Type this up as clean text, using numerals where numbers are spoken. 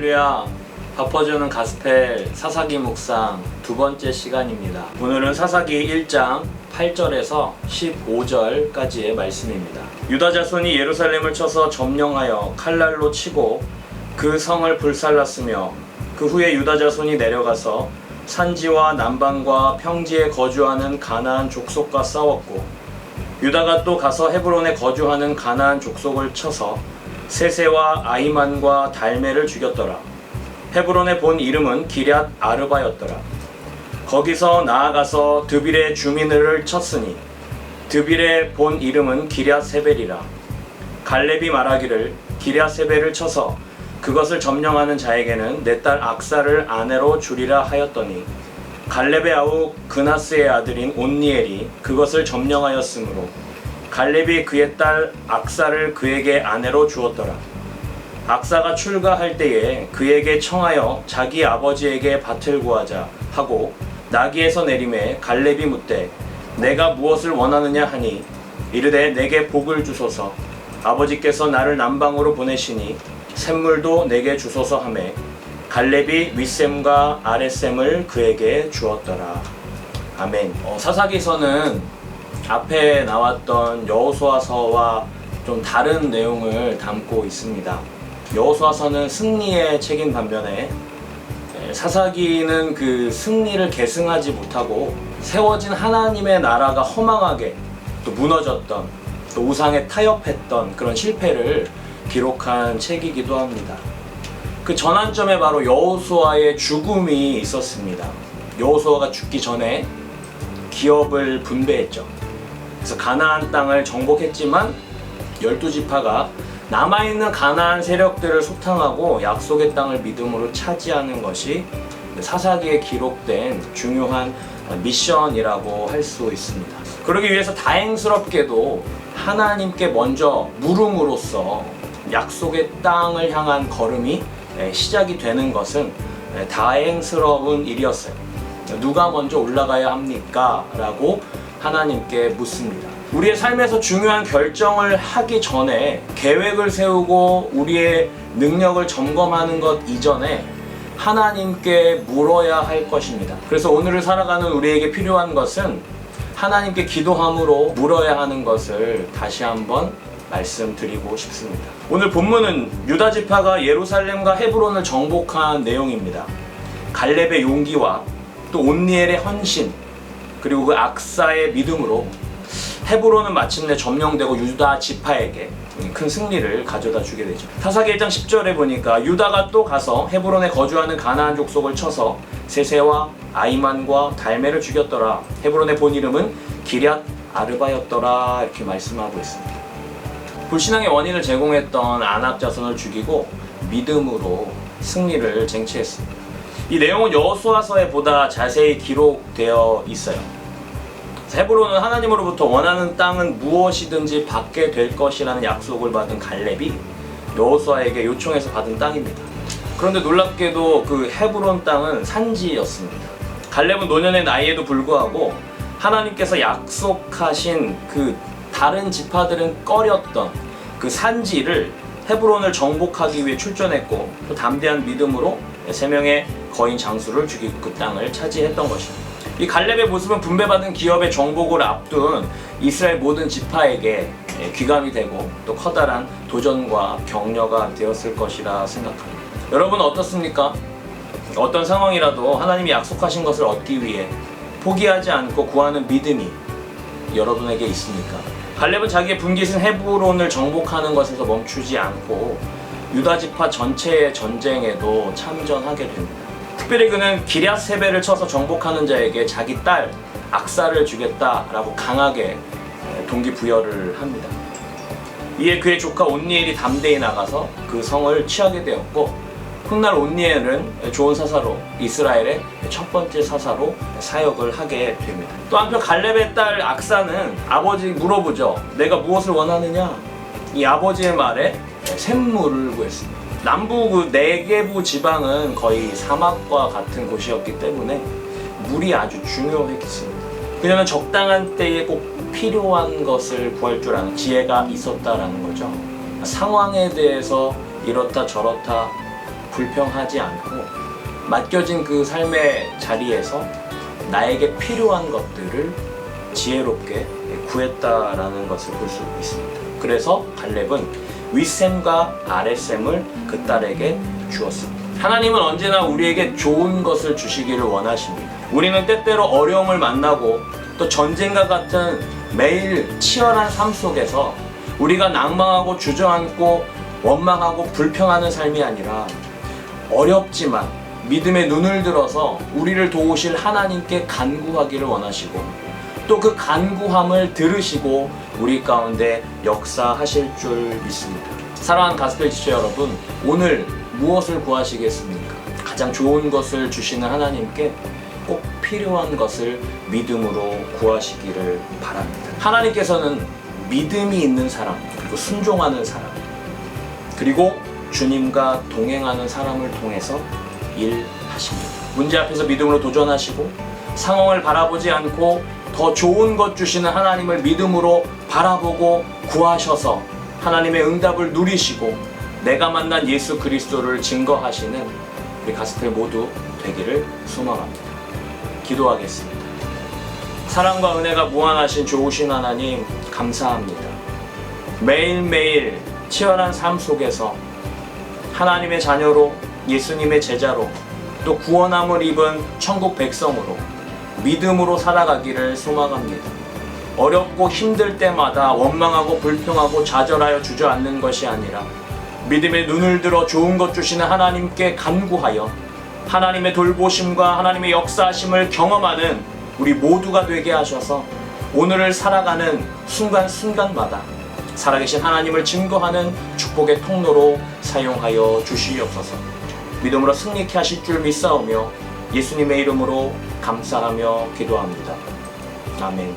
할렐루야. 덮어주는 가스펠 사사기 묵상 두 번째 시간입니다. 오늘은 사사기 1장 8절에서 15절까지의 말씀입니다. 유다 자손이 예루살렘을 쳐서 점령하여 칼날로 치고 그 성을 불살랐으며 그 후에 유다 자손이 내려가서 산지와 남방과 평지에 거주하는 가나안 족속과 싸웠고, 유다가 또 가서 헤브론에 거주하는 가나안 족속을 쳐서 세세와 아이만과 달메를 죽였더라. 헤브론의 본 이름은 기럇 아르바였더라. 거기서 나아가서 드빌의 주민을 쳤으니 드빌의 본 이름은 기럇 세벨이라. 갈렙이 말하기를 기럇 세벨을 쳐서 그것을 점령하는 자에게는 내 딸 악사를 아내로 주리라 하였더니, 갈렙의 아우 그나스의 아들인 온니엘이 그것을 점령하였으므로 갈렙이 그의 딸 악사를 그에게 아내로 주었더라. 악사가 출가할 때에 그에게 청하여 자기 아버지에게 밭을 구하자 하고 나귀에서 내림에 갈렙이 묻되 내가 무엇을 원하느냐 하니 이르되 내게 복을 주소서. 아버지께서 나를 남방으로 보내시니 샘물도 내게 주소서 하매 갈렙이 윗샘과 아랫샘을 그에게 주었더라. 아멘. 사사기서는 앞에 나왔던 여호수아서와 좀 다른 내용을 담고 있습니다. 여호수아서는 승리의 책인 반면에 사사기는 그 승리를 계승하지 못하고 세워진 하나님의 나라가 허망하게 또 무너졌던, 또 우상에 타협했던 그런 실패를 기록한 책이기도 합니다. 그 전환점에 바로 여호수아의 죽음이 있었습니다. 여호수아가 죽기 전에 기업을 분배했죠. 그래서 가나안 땅을 정복했지만 12지파가 남아있는 가나안 세력들을 소탕하고 약속의 땅을 믿음으로 차지하는 것이 사사기에 기록된 중요한 미션이라고 할 수 있습니다. 그러기 위해서 다행스럽게도 하나님께 먼저 물음으로써 약속의 땅을 향한 걸음이 시작이 되는 것은 다행스러운 일이었어요. 누가 먼저 올라가야 합니까? 라고 하나님께 묻습니다. 우리의 삶에서 중요한 결정을 하기 전에 계획을 세우고 우리의 능력을 점검하는 것 이전에 하나님께 물어야 할 것입니다. 그래서 오늘을 살아가는 우리에게 필요한 것은 하나님께 기도함으로 물어야 하는 것을 다시 한번 말씀드리고 싶습니다. 오늘 본문은 유다 지파가 예루살렘과 헤브론을 정복한 내용입니다. 갈렙의 용기와 또 온니엘의 헌신, 그리고 그 악사의 믿음으로 헤브론은 마침내 점령되고 유다 지파에게 큰 승리를 가져다 주게 되죠. 사사기 1장 10절에 보니까 유다가 또 가서 헤브론에 거주하는 가나안 족속을 쳐서 세세와 아이만과 달메를 죽였더라. 헤브론의 본 이름은 기럇 아르바였더라. 이렇게 말씀하고 있습니다. 불신앙의 원인을 제공했던 아낙 자손을 죽이고 믿음으로 승리를 쟁취했습니다. 이 내용은 여호수아서에 보다 자세히 기록되어 있어요. 헤브론은 하나님으로부터 원하는 땅은 무엇이든지 받게 될 것이라는 약속을 받은 갈렙이 여호수아에게 요청해서 받은 땅입니다. 그런데 놀랍게도 그 헤브론 땅은 산지였습니다. 갈렙은 노년의 나이에도 불구하고 하나님께서 약속하신 그 다른 지파들은 꺼렸던 그 산지를 헤브론을 정복하기 위해 출전했고, 또 담대한 믿음으로 3명의 거인 장수를 죽이고 그 땅을 차지했던 것입니다. 이 갈렙의 모습은 분배받은 기업의 정복을 앞둔 이스라엘 모든 지파에게 귀감이 되고 또 커다란 도전과 격려가 되었을 것이라 생각합니다. 여러분 어떻습니까? 어떤 상황이라도 하나님이 약속하신 것을 얻기 위해 포기하지 않고 구하는 믿음이 여러분에게 있습니까? 갈렙은 자기의 분깃인 헤브론을 정복하는 것에서 멈추지 않고 유다 지파 전체의 전쟁에도 참전하게 됩니다. 특별히 그는 기럇 세벨을 쳐서 정복하는 자에게 자기 딸 악사를 주겠다라고 강하게 동기부여를 합니다. 이에 그의 조카 온니엘이 담대히 나가서 그 성을 취하게 되었고, 훗날 온니엘은 좋은 사사로 이스라엘의 첫 번째 사사로 사역을 하게 됩니다. 또 한편 갈렙의 딸 악사는 아버지 물어보죠. 내가 무엇을 원하느냐? 이 아버지의 말에 샘물을 구했습니다. 남부 그 네게부 지방은 거의 사막과 같은 곳이었기 때문에 물이 아주 중요했습니다. 그녀는 적당한 때에 꼭 필요한 것을 구할 줄 아는 지혜가 있었다라는 거죠. 상황에 대해서 이렇다 저렇다 불평하지 않고 맡겨진 그 삶의 자리에서 나에게 필요한 것들을 지혜롭게 구했다라는 것을 볼 수 있습니다. 그래서 갈렙은 윗셈과 아랫셈을 그 딸에게 주었습니다. 하나님은 언제나 우리에게 좋은 것을 주시기를 원하십니다. 우리는 때때로 어려움을 만나고 또 전쟁과 같은 매일 치열한 삶 속에서 우리가 낭망하고 주저앉고 원망하고 불평하는 삶이 아니라 어렵지만 믿음의 눈을 들어서 우리를 도우실 하나님께 간구하기를 원하시고 또 그 간구함을 들으시고 우리 가운데 역사하실 줄 믿습니다. 사랑하는 가스펠 지체 여러분, 오늘 무엇을 구하시겠습니까? 가장 좋은 것을 주시는 하나님께 꼭 필요한 것을 믿음으로 구하시기를 바랍니다. 하나님께서는 믿음이 있는 사람, 그리고 순종하는 사람, 그리고 주님과 동행하는 사람을 통해서 일하십니다. 문제 앞에서 믿음으로 도전하시고 상황을 바라보지 않고 더 좋은 것 주시는 하나님을 믿음으로 바라보고 구하셔서 하나님의 응답을 누리시고 내가 만난 예수 그리스도를 증거하시는 우리 가스펠 모두 되기를 소망합니다. 기도하겠습니다. 사랑과 은혜가 무한하신 좋으신 하나님, 감사합니다. 매일매일 치열한 삶 속에서 하나님의 자녀로, 예수님의 제자로, 또 구원함을 입은 천국 백성으로 믿음으로 살아가기를 소망합니다. 어렵고 힘들 때마다 원망하고 불평하고 좌절하여 주저앉는 것이 아니라 믿음의 눈을 들어 좋은 것 주시는 하나님께 간구하여 하나님의 돌보심과 하나님의 역사하심을 경험하는 우리 모두가 되게 하셔서 오늘을 살아가는 순간순간마다 살아계신 하나님을 증거하는 축복의 통로로 사용하여 주시옵소서. 믿음으로 승리케 하실 줄 믿사오며 예수님의 이름으로 감사하며 기도합니다. 아멘.